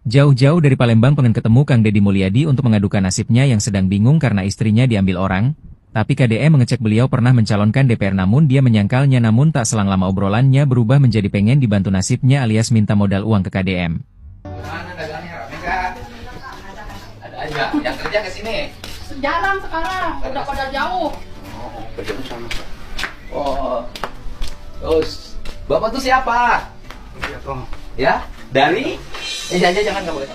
Jauh-jauh dari Palembang pengen ketemu Kang Deddy Mulyadi untuk mengadukan nasibnya yang sedang bingung karena istrinya diambil orang. Tapi KDM mengecek beliau pernah mencalonkan DPR namun dia menyangkalnya namun tak selang lama obrolannya berubah menjadi pengen dibantu nasibnya alias minta modal uang ke KDM. Mana dagangnya rame nggak? Ada aja. Yang kerja ke sini. Jarang sekarang, udah pada jauh. Oh, kerja sama. Oh. Terus, Bapak tuh siapa? Ya? Dari? Jangan nggak boleh.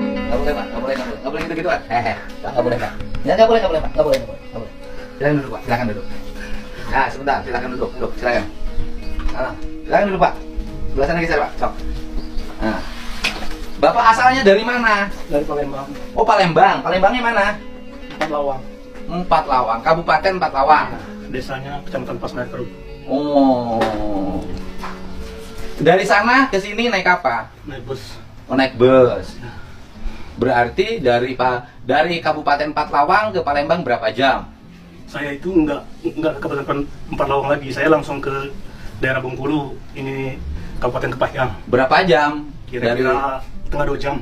Nggak boleh gitu-gituan. Nggak boleh, Pak. Nggak boleh, Pak. Nggak boleh. Silakan duduk, Pak. Silakan duduk. Nah, sebentar. Silakan duduk. Silakan. Nah, silakan duduk, Pak. Sebelah sana geser, Pak. Sok. Nah. Bapak asalnya dari mana? Dari Palembang. Oh, Palembang. Palembangnya mana? Empat Lawang. Empat Lawang. Kabupaten Empat Lawang. Desanya Kecamatan Pasnaker. Oh. Dari sana ke sini naik apa? Naik bus. Oh, naik bus. Berarti dari Kabupaten Empat Lawang ke Palembang berapa jam? Saya itu enggak ke Kabupaten Empat Lawang lagi. Saya langsung ke daerah Bengkulu. Ini Kabupaten Kepahyang. Berapa jam? Kira-kira setengah 2 jam.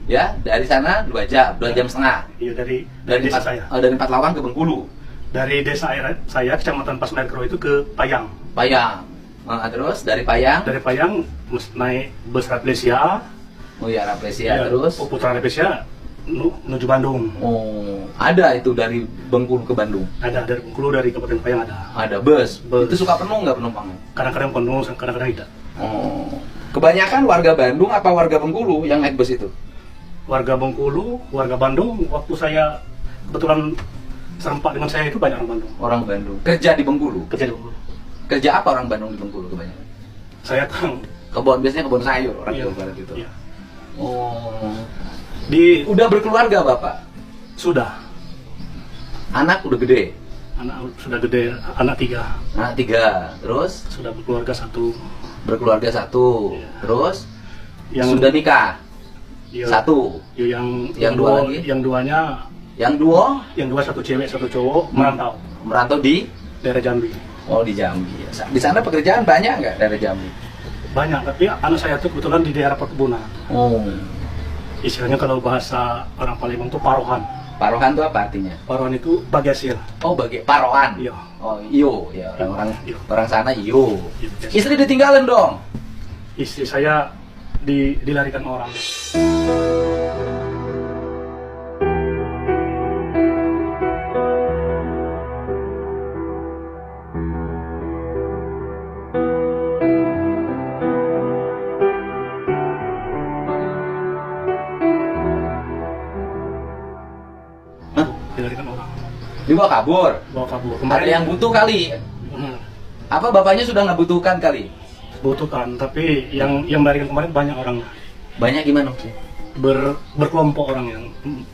Ya, dari sana 2 jam, 2 jam setengah. Iya, dari desa saya. Dari Empat Lawang ke Bengkulu. Dari desa saya, Kecamatan Pasnaker itu ke Payang. Payang. Terus dari Payang? Dari Payang naik bus Raplesia. Oh iya, Raplesia. Terus? Putra Raplesia menuju Bandung. Oh, ada itu dari Bengkulu ke Bandung? Ada, dari Bengkulu, dari Kabupaten Payang ada. Ada bus? Itu suka penuh nggak penumpangnya? Kadang-kadang penuh, kadang-kadang tidak. Oh. Kebanyakan warga Bandung apa warga Bengkulu yang naik bus itu? Warga Bengkulu, warga Bandung. Waktu saya kebetulan serempak dengan saya itu banyak orang Bandung. Orang Bandung. Kerja di Bengkulu? Kerja di Bengkulu. Kerja apa orang Bandung di Bengkulu kebanyakan? Saya tahu. Biasanya kebun sayur orang Iya. Jawa Barat itu. Iya. Oh. Udah Berkeluarga Bapak? sudah. Anak udah gede? Anak sudah gede, anak 3. Anak 3. Terus? Sudah berkeluarga 1. Berkeluarga 1. Iya. Terus? Yang Sudah nikah? iya, 1. iya, Yang dua lagi? Yang duanya, Yang 2? yang dua satu cewek, satu cowok, merantau. Merantau di? Daerah Jambi. Oh, di Jambi. Di sana pekerjaan banyak nggak dari Jambi? Banyak, tapi anak saya itu kebetulan di daerah perkebunan. Oh. Istilahnya kalau bahasa orang Palembang itu parohan. Parohan itu apa artinya? Parohan itu bagi hasil. Oh, bagi parohan. Iya. Oh, iyo ya, orang-orang Iyo. orang sana iyo. Iya, biasa. Istri ditinggalin dong. Istri saya dilarikan orang. Hah? Dilarikan orang. Dibawa kabur. Bawa kabur. Ada yang butuh kali. Apa bapaknya sudah nggak butuhkan kali? Butuhkan, tapi yang melarikan kemarin banyak orang. Banyak gimana sih? Berkelompok orang yang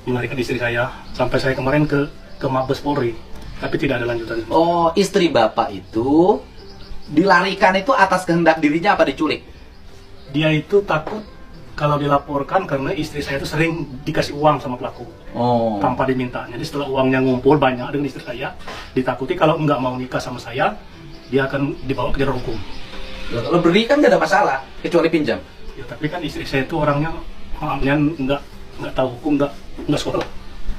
melarikan istri saya. Sampai saya kemarin ke Mabes Polri, tapi tidak ada lanjutan. Oh, istri bapak itu dilarikan itu atas kehendak dirinya apa diculik? Dia itu takut kalau dilaporkan karena istri saya itu sering dikasih uang sama pelaku. Oh. Tanpa diminta. Jadi setelah uangnya ngumpul banyak dengan istri saya, ditakuti kalau nggak mau nikah sama saya, dia akan dibawa ke jalur hukum. Kalau beri kan nggak ada masalah, kecuali pinjam. Ya, tapi kan istri saya itu orangnya maafnya nggak tahu hukum, nggak sekolah.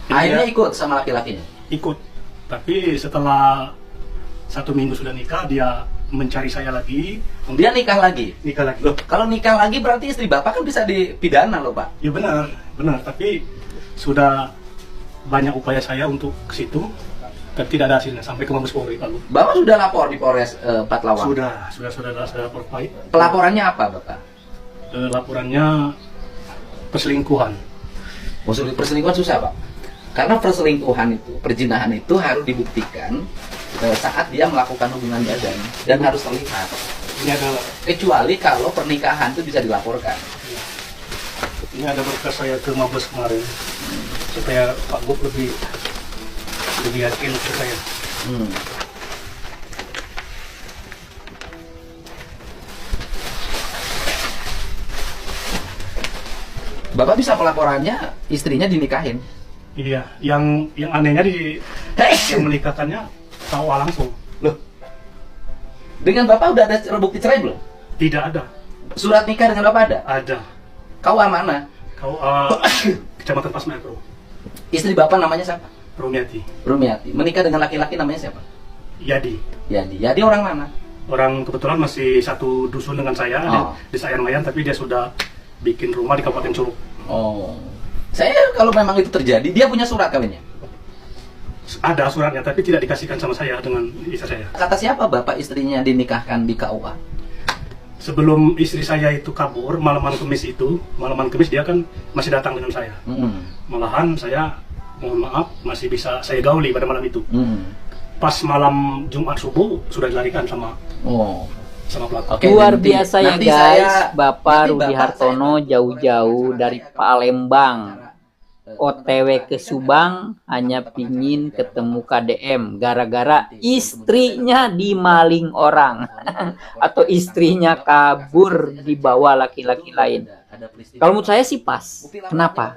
Jadi Akhirnya dia ikut sama laki-lakinya. ikut. Tapi setelah 1 minggu sudah nikah, dia mencari saya lagi. Dia nikah lagi. Nikah lagi. Loh, kalau nikah lagi berarti istri bapak kan bisa dipidana loh, Pak. Ya benar. Tapi sudah banyak upaya saya untuk ke situ, tapi tidak ada hasilnya sampai ke Mabes Polri lalu. Bapak sudah lapor di Polres Empat Lawang. Sudah saya laporkan. Pelaporannya apa, Bapak? Laporannya perselingkuhan. Maksudnya perselingkuhan susah, Pak. Karena perselingkuhan itu, perzinahan itu harus dibuktikan saat dia melakukan hubungan badan dan harus terlihat. Ini adalah Kecuali kalau pernikahan itu bisa dilaporkan. ini ada berkas saya ke Mabes kemarin supaya Pak Gub lebih yakin ke saya. Bapak bisa pelaporannya istrinya dinikahin. Iya, yang anehnya yang menikahkannya tahu langsung. Loh, dengan bapak udah ada bukti cerai belum? Tidak ada. Surat nikah dengan bapak ada? Ada. Kau mana? Kau Kecamatan Pasmai, bro. Istri bapak namanya siapa? Rumiati. Rumiati. Menikah dengan laki-laki namanya siapa? Yadi. Yadi. Yadi orang mana? Orang kebetulan masih satu dusun dengan saya di Sayangmayan, tapi dia sudah bikin rumah di Kabupaten Curug. Oh. Saya kalau memang itu terjadi, dia punya surat kawinnya? Ada suratnya, tapi tidak dikasihkan sama saya dengan istri saya. Kata siapa bapak istrinya dinikahkan di KUA? Sebelum istri saya itu kabur, malaman Kemis dia kan masih datang dengan saya. Malahan saya, mohon maaf, masih bisa saya gauli pada malam itu. Pas malam Jumat subuh sudah dilarikan sama pelaku. Oke, Luar nanti- biasa ya nanti guys, Bapak nanti Rudi Bapak Hartono saya- jauh-jauh dari Palembang OTW ke Subang hanya pingin ketemu KDM gara-gara istrinya dimaling orang atau istrinya kabur dibawa laki-laki lain. Kalau menurut saya sih pas. Kenapa?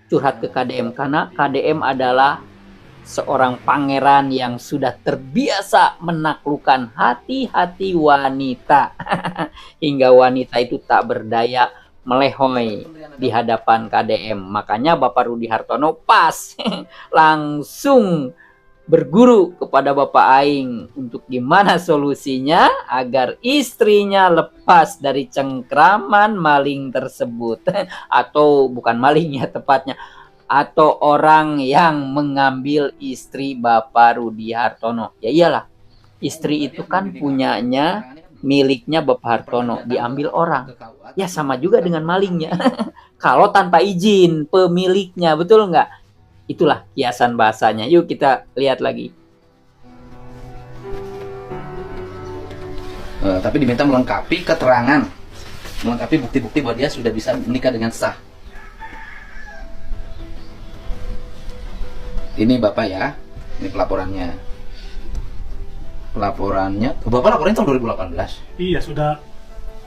Curhat ke KDM karena KDM adalah seorang pangeran yang sudah terbiasa menaklukkan hati-hati wanita hingga wanita itu tak berdaya melehoi di hadapan KDM. Makanya Bapak Rudi Hartono pas langsung berguru kepada Bapak Aing untuk gimana solusinya agar istrinya lepas dari cengkraman maling tersebut atau bukan maling ya tepatnya, atau orang yang mengambil istri Bapak Rudi Hartono. Ya iyalah, istri itu kan punyanya, miliknya Bapak Hartono, diambil orang. Ya sama juga dengan malingnya. Kalau tanpa izin pemiliknya, betul nggak? Itulah kiasan bahasanya. Yuk kita lihat lagi. Tapi diminta melengkapi keterangan, melengkapi bukti-bukti bahwa dia sudah bisa menikah dengan sah. Ini bapak ya, ini pelaporannya. Bapak laporannya tahun 2018. Iya, sudah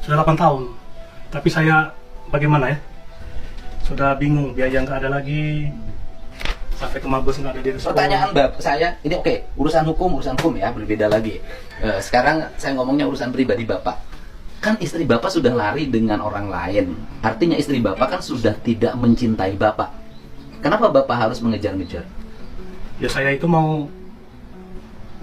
8 tahun. Tapi saya bagaimana ya? Sudah bingung, biaya nggak ada lagi. Sampai ke Mabes nggak ada di restoran. Pertanyaan bapak saya, ini oke, urusan hukum ya, berbeda lagi. Sekarang saya ngomongnya urusan pribadi bapak. Kan istri bapak sudah lari dengan orang lain. Artinya istri bapak kan sudah tidak mencintai bapak. Kenapa bapak harus mengejar-ngejar? Ya saya itu mau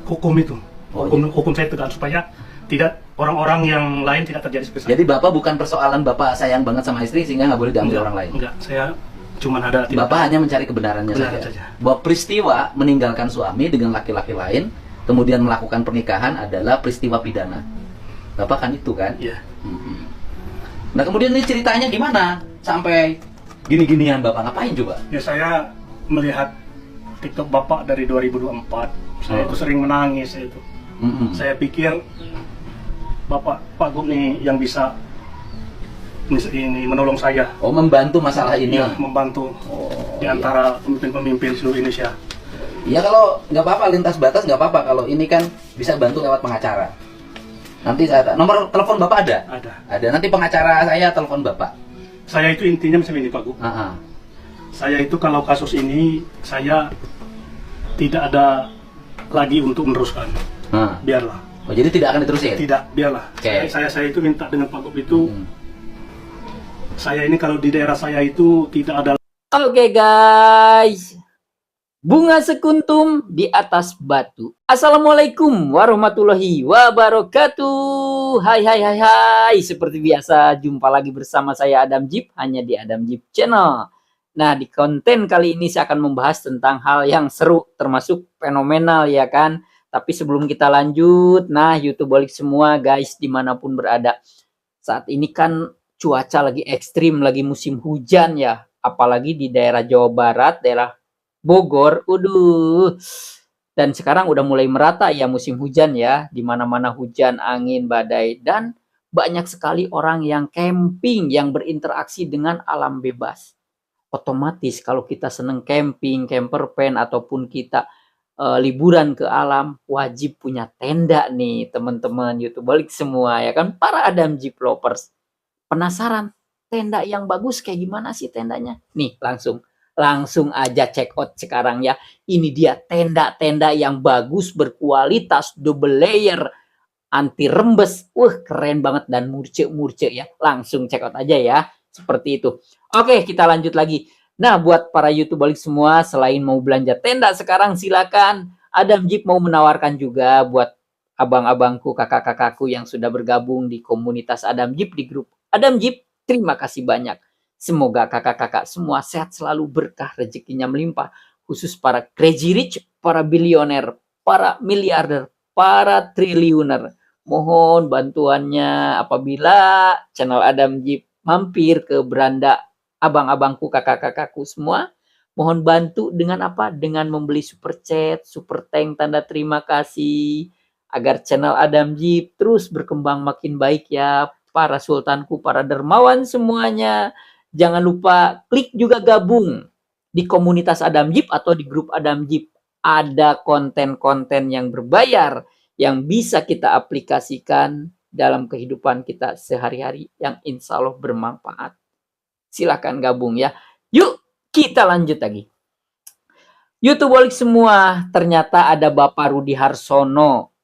hukum itu. Hukum saya tegak supaya tidak orang-orang yang lain tidak terjadi seperti saya. Jadi bapak bukan persoalan bapak sayang banget sama istri sehingga nggak boleh diambil orang lain. Enggak, saya cuma ada Bapak hanya mencari kebenarannya saja. Bahwa peristiwa meninggalkan suami dengan laki-laki lain, kemudian melakukan pernikahan adalah peristiwa pidana. Bapak kan itu kan? Iya. Nah kemudian ini ceritanya gimana? Sampai gini-ginian bapak ngapain coba? Ya saya melihat TikTok bapak dari 2024. Saya itu sering menangis itu. Saya pikir Pak Gub nih yang bisa ini menolong saya. Oh, membantu masalah ini. Iya, membantu di antara pemimpin-pemimpin seluruh Indonesia. Iya, kalau nggak apa-apa lintas batas nggak apa-apa. Kalau ini kan bisa bantu lewat pengacara. Nanti saya nomor telepon bapak ada? Ada. Nanti pengacara saya telepon bapak. Saya itu intinya misalnya ini Pak Gub. Saya itu kalau kasus ini saya tidak ada lagi untuk meneruskan. Biarlah. Oh, jadi tidak akan diterusin? Tidak, biarlah. Okay. Saya itu minta dengan Pak Gub itu. Saya ini kalau di daerah saya itu tidak ada. Oke guys, bunga sekuntum di atas batu. Assalamualaikum warahmatullahi wabarakatuh. Hai. Seperti biasa jumpa lagi bersama saya Adam Jeep hanya di Adam Jeep Channel. Nah di konten kali ini saya akan membahas tentang hal yang seru termasuk fenomenal ya kan. Tapi sebelum kita lanjut, nah YouTubeolik semua guys dimanapun berada. Saat ini kan cuaca lagi ekstrim, lagi musim hujan ya. Apalagi di daerah Jawa Barat, daerah Bogor. Dan sekarang udah mulai merata ya musim hujan ya. Dimana-mana hujan, angin, badai. Dan banyak sekali orang yang camping, yang berinteraksi dengan alam bebas. Otomatis kalau kita seneng camping, camper van, ataupun kita liburan ke alam, wajib punya tenda nih teman-teman YouTubeolik semua ya kan, para Adam Jeep lovers. Penasaran tenda yang bagus kayak gimana sih tendanya? Nih langsung Langsung aja check out sekarang ya. Ini dia tenda-tenda yang bagus, berkualitas, double layer, anti rembes. Keren banget dan murce-murce ya. Langsung check out aja ya. Seperti itu. Oke, kita lanjut lagi. Nah, buat para YouTuber semua, selain mau belanja tenda sekarang, silakan. Adam Jeep mau menawarkan juga buat abang-abangku, kakak-kakakku yang sudah bergabung di komunitas Adam Jeep, di grup Adam Jeep. Terima kasih banyak. Semoga kakak-kakak semua sehat selalu, berkah, rezekinya melimpah. Khusus para crazy rich, para bilioner, para miliarder, para triliuner. Mohon bantuannya apabila channel Adam Jeep mampir ke beranda abang-abangku, kakak-kakakku semua. Mohon bantu dengan apa? Dengan membeli super chat, super thank, tanda terima kasih. Agar channel Adam Jeep terus berkembang makin baik ya. Para sultanku, para dermawan semuanya. Jangan lupa klik juga gabung di komunitas Adam Jeep atau di grup Adam Jeep. Ada konten-konten yang berbayar yang bisa kita aplikasikan dalam kehidupan kita sehari-hari yang insya Allah bermanfaat. Silahkan gabung ya. Yuk kita lanjut lagi. YouTubeolik semua, ternyata ada Bapak Rudi Harsono.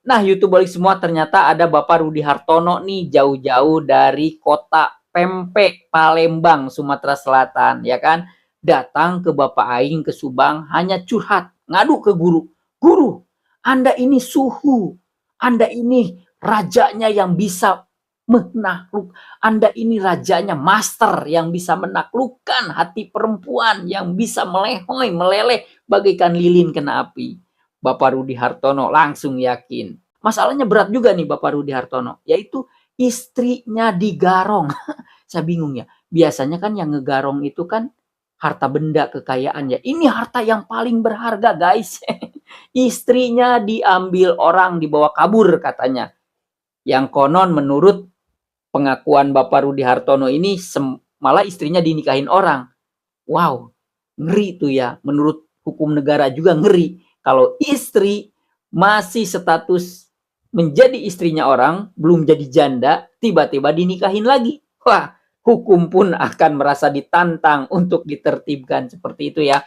Nah, YouTubeolik semua, ternyata ada Bapak Rudi Hartono nih, jauh-jauh dari kota Pempek, Palembang, Sumatera Selatan, ya kan? Datang ke Bapak Aing ke Subang, hanya curhat, ngadu ke guru. Guru, Anda ini suhu, Anda ini rajanya yang bisa menakluk, Anda ini rajanya master yang bisa menaklukkan hati perempuan, yang bisa melehoi, meleleh bagaikan lilin kena api. Bapak Rudi Hartono langsung yakin. Masalahnya berat juga nih Bapak Rudi Hartono, yaitu istrinya digarong. Saya bingung ya, biasanya kan yang ngegarong itu kan harta benda, kekayaan ya. Ini harta yang paling berharga guys. Istrinya diambil orang, dibawa kabur katanya. Yang konon menurut pengakuan Bapak Rudi Hartono ini malah istrinya dinikahin orang. Wow, ngeri tuh ya. Menurut hukum negara juga ngeri. Kalau istri masih status menjadi istrinya orang, belum jadi janda, tiba-tiba dinikahin lagi. Wah, hukum pun akan merasa ditantang untuk ditertibkan seperti itu ya.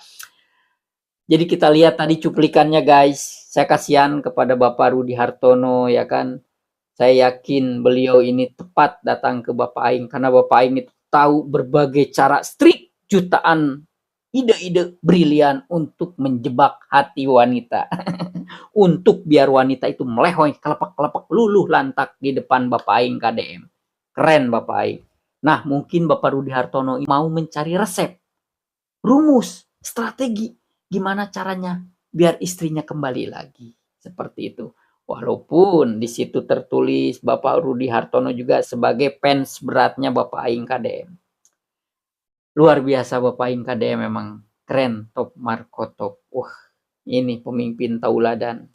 Jadi kita lihat tadi cuplikannya guys. Saya kasihan kepada Bapak Rudi Hartono ya kan. Saya yakin beliau ini tepat datang ke Bapak Aing karena Bapak Aing itu tahu berbagai cara trik, jutaan ide-ide brilian untuk menjebak hati wanita. Untuk biar wanita itu melehoi, kelepak-kelepak, luluh lantak di depan Bapak Aing KDM. Keren Bapak Aing. Nah, mungkin Bapak Rudi Hartono mau mencari resep, rumus, strategi, gimana caranya biar istrinya kembali lagi. Seperti itu. Walaupun di situ tertulis Bapak Rudi Hartono juga sebagai fans beratnya Bapak Aing KDM. Luar biasa Bapak Aing KDM, memang keren, top Marco top. Wah, ini pemimpin tauladan.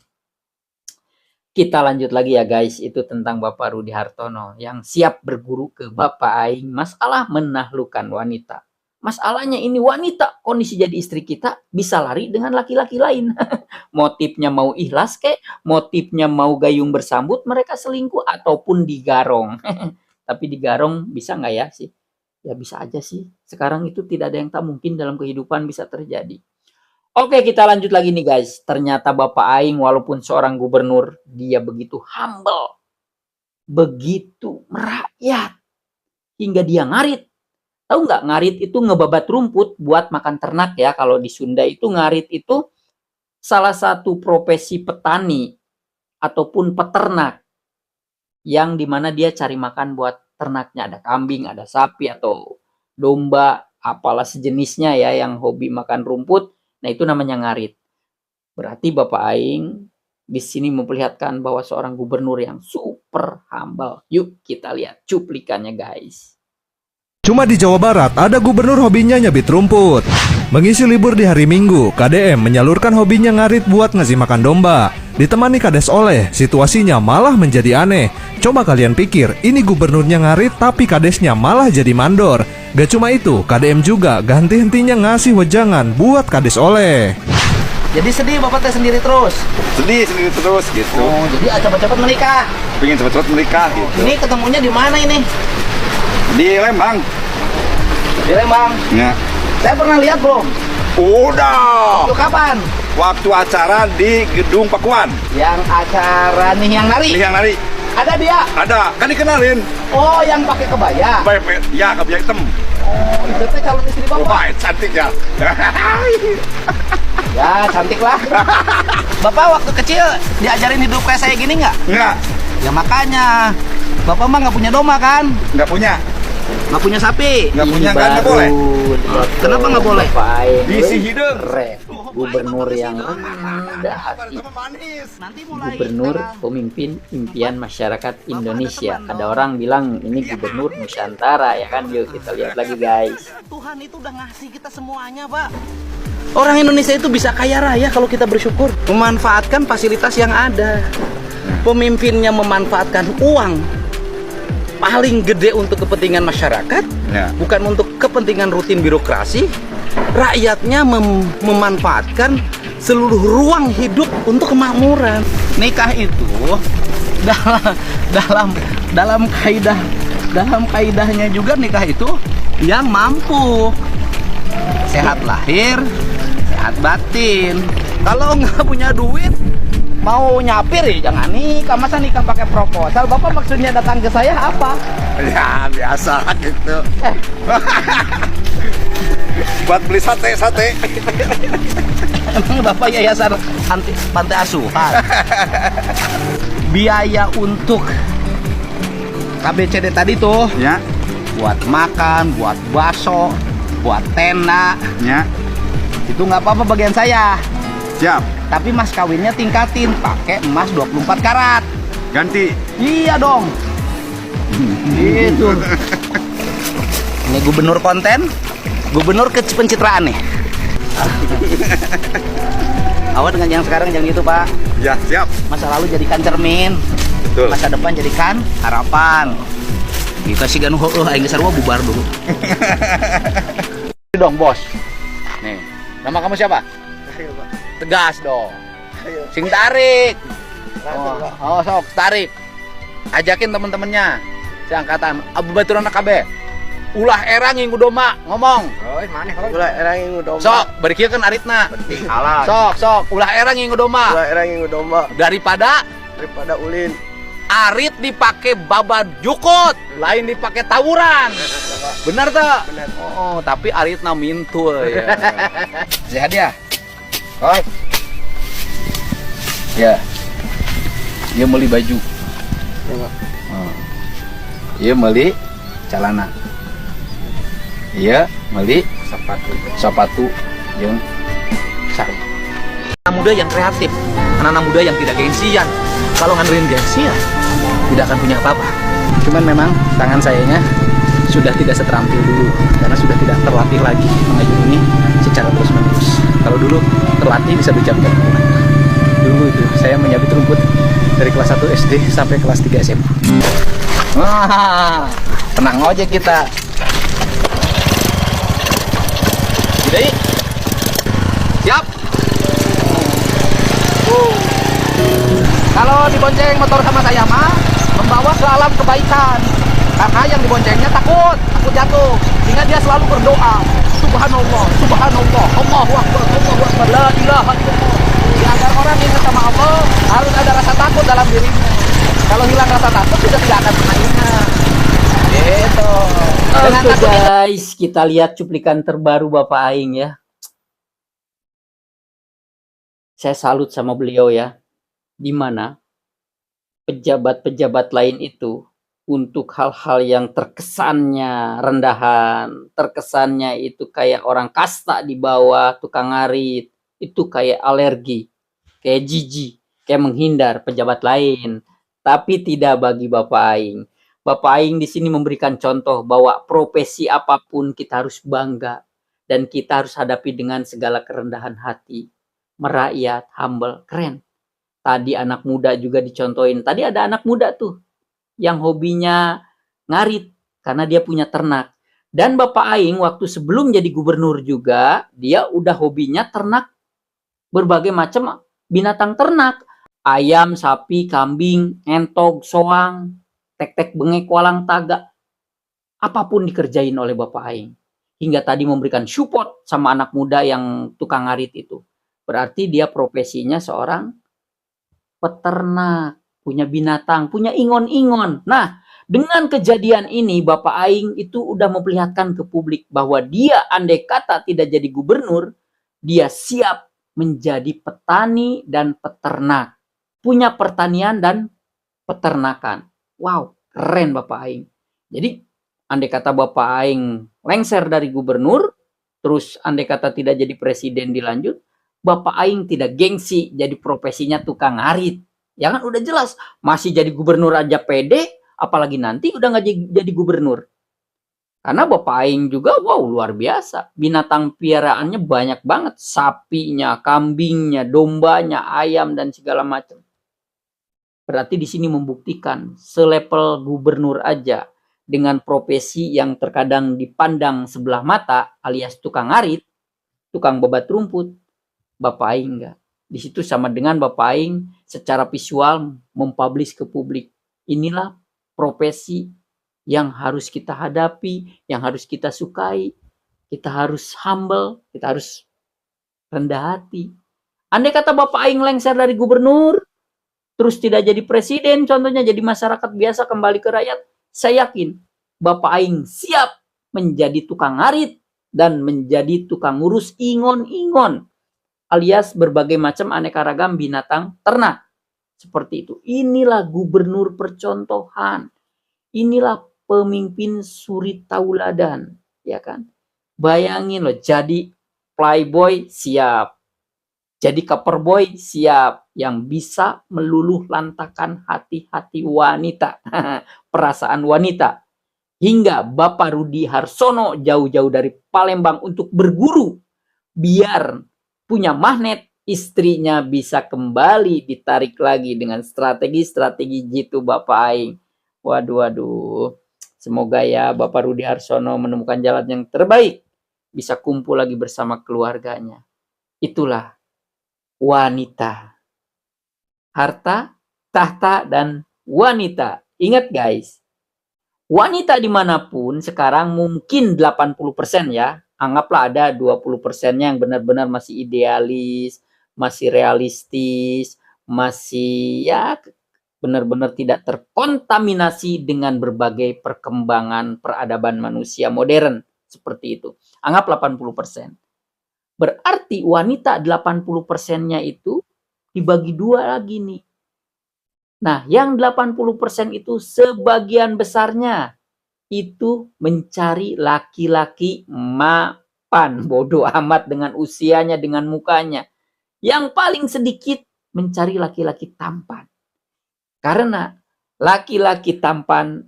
Kita lanjut lagi ya guys, itu tentang Bapak Rudi Hartono yang siap berguru ke Bapak Aing masalah menaklukkan wanita. Masalahnya ini wanita kondisi jadi istri kita bisa lari dengan laki-laki lain. Motifnya mau ikhlas kek, motifnya mau gayung bersambut, mereka selingkuh ataupun digarong. Tapi digarong bisa nggak ya sih? Ya bisa aja sih. Sekarang itu tidak ada yang tak mungkin dalam kehidupan bisa terjadi. Oke, kita lanjut lagi nih guys. Ternyata Bapak Aing walaupun seorang gubernur, dia begitu humble, begitu merakyat, hingga dia ngarit. Tahu nggak, ngarit itu ngebabat rumput buat makan ternak ya. Kalau di Sunda itu ngarit itu salah satu profesi petani ataupun peternak yang dimana dia cari makan buat ternaknya. Ada kambing, ada sapi atau domba, apalah sejenisnya ya yang hobi makan rumput. Nah itu namanya ngarit. Berarti Bapak Aing di sini memperlihatkan bahwa seorang gubernur yang super humble. Yuk kita lihat cuplikannya guys. Cuma di Jawa Barat ada gubernur hobinya nyabit rumput. Mengisi libur di hari Minggu, KDM menyalurkan hobinya ngarit buat ngasih makan domba. Ditemani Kades Oleh, situasinya malah menjadi aneh. Coba kalian pikir, ini gubernurnya ngarit tapi kadesnya malah jadi mandor. Gak cuma itu, KDM juga ganti-hentinya ngasih wejangan buat Kades Oleh. Jadi sedih Bapak teh sendiri terus. Sedih terus gitu. Oh, jadi cepet-cepet menikah. Pengen cepet-cepet menikah gitu. Ini ketemunya di mana ini? Di Lembang. Di Lembang. Ya. Saya pernah lihat belum? Udah. Itu kapan? Waktu acara di Gedung Pakuan. Yang acara nih yang nari. Nih yang nari. Ada dia. Ada. Kan dikenalin. Oh, yang pakai kebaya. Ya, kebaya hitam. Oh, itu teh calon istri Bapak. Wah, cantik ya. Ya, cantik lah. Bapak waktu kecil diajarin hidup kayak saya gini nggak? Enggak. Ya makanya. Bapak mah nggak punya domba kan? Enggak punya. Nggak punya sapi. Enggak punya, Ini kan nggak boleh. lihat Kenapa tuh, nggak boleh? Bapak Aing. Diisi hidung. Keren. Gubernur yang rendah hati. Nanti mulai Gubernur sekarang. pemimpin impian masyarakat Indonesia. Ada orang bilang ini gubernur Nusantara ya kan. Yuk kita lihat lagi guys. Tuhan itu udah ngasih kita semuanya, Pak. Orang Indonesia itu bisa kaya raya kalau kita bersyukur. Memanfaatkan fasilitas yang ada. Pemimpinnya memanfaatkan uang paling gede untuk kepentingan masyarakat, Ya. bukan untuk kepentingan rutin birokrasi. Rakyatnya memanfaatkan seluruh ruang hidup untuk kemakmuran. Nikah itu dalam kaidahnya juga nikah itu yang mampu sehat lahir, sehat batin. Kalau nggak punya duit, mau nyapir ya jangan nikah. Masa nikah pakai proposal? Bapak maksudnya datang ke saya apa? Ya, biasa gitu. Buat beli sate. Emang Bapak yayasan anti pantai asuhan? Biaya untuk KBCD tadi tuh Ya. buat makan, buat bakso, buat tenda, Ya. itu nggak apa-apa bagian saya. Siap. Tapi mas kawinnya tingkatin, pakai emas 24 karat. Ganti. Iya dong. Gitu. Ini gubernur konten, gubernur pencitraan nih. Awas dengan yang sekarang jangan gitu, Pak. Ya, siap. Masa lalu jadikan cermin, Betul. masa depan jadikan harapan. Kita sih kan aing sarua bubar dulu. Dong, Bos. Nih, nama kamu siapa? Tegas dong. Sing tarik. Oh, sok tarik. Ajakin temen-temennya seangkatan Abu Baturan KB. Ulah erang yang udoma ngomong. Ulah erang yang domba. Sok, beri kieu kan aritna. Sok, ulah erang yang udoma. Ulah erang yang domba Daripada daripada ulin. arit dipakai babat jukut, lain dipakai tawuran. Benar tak? Benar. Oh, tapi aritna mintul ya. Sehat ya? Oi. Ya. Dia beli baju. Oh. Dia beli celana. Iya, beli sepatu yang sarung. Anak muda yang kreatif, anak-anak muda yang tidak gengsian. Kalau ngandelin gengsi ya tidak akan punya apa-apa. Cuman memang tangan sayanya sudah tidak seterampil dulu karena sudah tidak terlatih lagi mengayuh ini secara terus-menerus. Kalau dulu terlatih bisa berjam-jam. Dulu itu saya menyabit rumput dari kelas 1 SD sampai kelas 3 SMA. Wah, tenang aja kita. Jadi, siap. Kalau dibonceng motor sama saya mah membawa ke alam kebaikan. Karena yang diboncengnya takut jatuh. Sehingga dia selalu berdoa, Subhanallah, Subhanallah, Allahu Akbar, Allahu Akbar, la ilaha illallah. Ya, agar orang ingat sama Allah harus ada rasa takut dalam dirinya. Kalau hilang rasa takut sudah tidak akan pernah ingat. Gitu. Dengan Oke takut itu guys, kita lihat cuplikan terbaru Bapak Aing ya. Saya salut sama beliau ya. Di mana pejabat-pejabat lain itu untuk hal-hal yang terkesannya rendahan, terkesannya itu kayak orang kasta di bawah, tukang ngarit, itu kayak alergi, kayak jijik, kayak menghindar pejabat lain. Tapi tidak bagi Bapak Aing. Bapak Aing di sini memberikan contoh bahwa profesi apapun kita harus bangga dan kita harus hadapi dengan segala kerendahan hati. Merakyat, humble, keren. Tadi anak muda juga dicontohin. Tadi ada anak muda tuh yang hobinya ngarit karena dia punya ternak. Dan Bapak Aing waktu sebelum jadi gubernur juga, dia udah hobinya ternak berbagai macam binatang ternak. Ayam, sapi, kambing, entog, soang, tek-tek, bengek, walang, taga. Apapun dikerjain oleh Bapak Aing. hingga tadi memberikan support sama anak muda yang tukang ngarit itu. Berarti dia profesinya seorang peternak, punya binatang, punya ingon-ingon. Nah, dengan kejadian ini Bapak Aing itu udah memperlihatkan ke publik bahwa dia andai kata tidak jadi gubernur, dia siap menjadi petani dan peternak. Punya pertanian dan peternakan. Wow, keren Bapak Aing. Jadi, andai kata Bapak Aing lengser dari gubernur, terus andai kata tidak jadi presiden dilanjut, Bapak Aing tidak gengsi jadi profesinya tukang ngarit. Ya kan udah jelas, masih jadi gubernur aja pede, apalagi nanti udah nggak jadi gubernur. Karena Bapak Aing juga, wow, luar biasa. Binatang piaraannya banyak banget. Sapinya, kambingnya, dombanya, ayam, dan segala macam. Berarti di sini membuktikan selevel gubernur aja dengan profesi yang terkadang dipandang sebelah mata alias tukang ngarit, tukang babat rumput, Bapak Aing enggak. Di situ sama dengan Bapak Aing secara visual mempublish ke publik. Inilah profesi yang harus kita hadapi, yang harus kita sukai. Kita harus humble, kita harus rendah hati. Andai kata Bapak Aing lengser dari gubernur, terus tidak jadi presiden, contohnya jadi masyarakat biasa kembali ke rakyat, saya yakin Bapak Aing siap menjadi tukang ngarit dan menjadi tukang ngurus ingon-ingon alias berbagai macam aneka ragam binatang ternak. Seperti itu. Inilah gubernur percontohan. Inilah pemimpin suri tauladan, ya kan? Bayangin loh, jadi playboy siap. Jadi coverboy siap, yang bisa meluluh lantakan hati-hati wanita, perasaan wanita. Hingga Bapak Rudi Harsono jauh-jauh dari Palembang untuk berguru, biar punya magnet, istrinya bisa kembali ditarik lagi dengan strategi-strategi jitu Bapak Aing. Waduh. Semoga ya Bapak Rudi Harsono menemukan jalan yang terbaik, bisa kumpul lagi bersama keluarganya. Itulah wanita. Harta, tahta, dan wanita. Ingat guys, wanita dimanapun sekarang mungkin 80% ya. Anggaplah ada 20%-nya yang benar-benar masih idealis, masih realistis, masih ya benar-benar tidak terkontaminasi dengan berbagai perkembangan peradaban manusia modern. Seperti itu. Anggap 80%. Berarti wanita 80%-nya itu dibagi dua lagi nih. Nah, yang 80% itu sebagian besarnya itu mencari laki-laki mapan. Bodoh amat dengan usianya, dengan mukanya. Yang paling sedikit mencari laki-laki tampan. Karena laki-laki tampan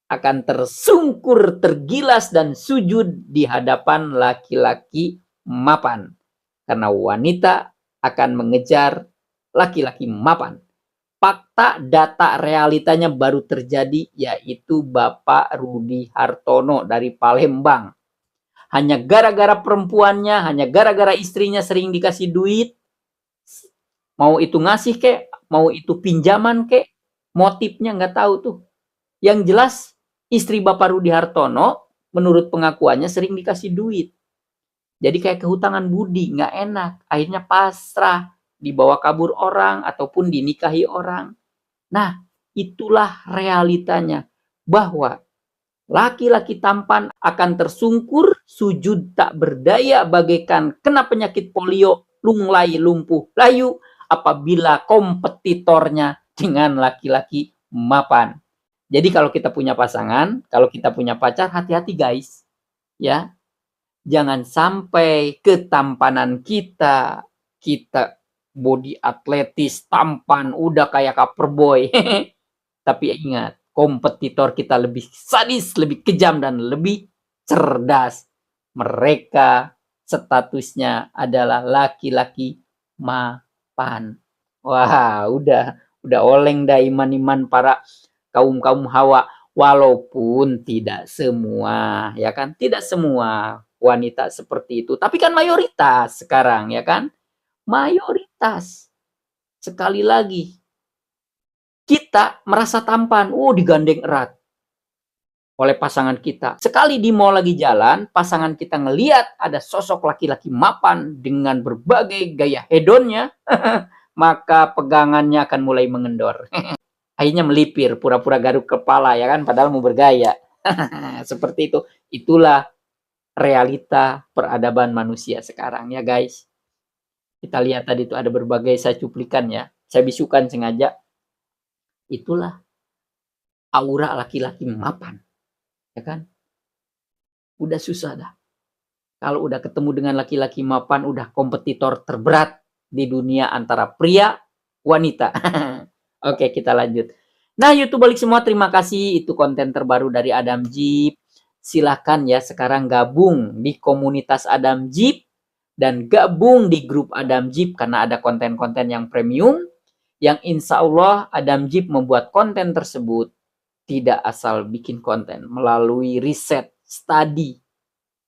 akan tersungkur, tergilas, dan sujud di hadapan laki-laki mapan. Karena wanita akan mengejar laki-laki mapan. Fakta, data, realitanya baru terjadi, yaitu Bapak Rudi Hartono dari Palembang. Hanya gara-gara perempuannya, hanya gara-gara istrinya sering dikasih duit, mau itu ngasih kek, mau itu pinjaman kek, motifnya nggak tahu tuh. Yang jelas, istri Bapak Rudi Hartono, menurut pengakuannya sering dikasih duit. Jadi kayak kehutangan budi, nggak enak. Akhirnya pasrah, dibawa kabur orang ataupun dinikahi orang. Nah, itulah realitanya bahwa laki-laki tampan akan tersungkur, sujud tak berdaya bagaikan kena penyakit polio, lunglai, lumpuh, layu apabila kompetitornya dengan laki-laki mapan. Jadi kalau kita punya pasangan, kalau kita punya pacar, hati-hati guys. Ya. Jangan sampai ketampanan kita body atletis, tampan, udah kayak coverboy. Tapi ingat, kompetitor kita lebih sadis, lebih kejam, dan lebih cerdas. Mereka statusnya adalah laki-laki mapan. Wah, udah oleng dah iman-iman para kaum hawa. Walaupun tidak semua, ya kan? Tidak semua wanita seperti itu. Tapi kan mayoritas sekarang, ya kan? Mayoritas. Sekali lagi, kita merasa tampan, digandeng erat. oleh pasangan kita. Sekali di mall lagi jalan, pasangan kita ngeliat ada sosok laki-laki mapan dengan berbagai gaya hedonnya, maka pegangannya akan mulai mengendor. Akhirnya melipir, pura-pura garuk kepala ya kan, padahal mau bergaya. Seperti itu. Itulah realita peradaban manusia sekarang ya guys. Kita lihat tadi itu ada berbagai saya cuplikan ya. Saya bisukan sengaja. Itulah aura laki-laki mapan. Ya kan? Udah susah dah. Kalau udah ketemu dengan laki-laki mapan, udah kompetitor terberat di dunia antara pria, wanita. Oke, kita lanjut. Nah, YouTube balik semua, terima kasih. Itu konten terbaru dari Adam Jeep. Silahkan ya sekarang gabung di komunitas Adam Jeep dan gabung di grup Adam Jeep karena ada konten-konten yang premium yang insya Allah Adam Jeep membuat konten tersebut tidak asal bikin konten, melalui riset, studi,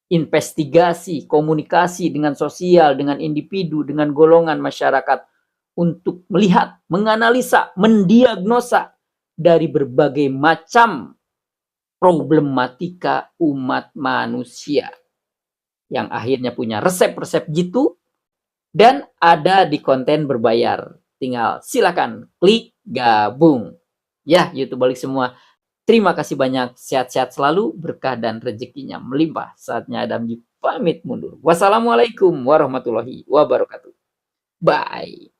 investigasi, komunikasi dengan sosial, dengan individu, dengan golongan masyarakat untuk melihat, menganalisa, mendiagnosa dari berbagai macam problematika umat manusia yang akhirnya punya resep-resep gitu dan ada di konten berbayar. Tinggal silakan klik gabung. Ya, YouTube balik semua. Terima kasih banyak, sehat-sehat selalu, berkah dan rezekinya melimpah. Saatnya Adam Jeep pamit mundur. Wassalamualaikum warahmatullahi wabarakatuh. Bye.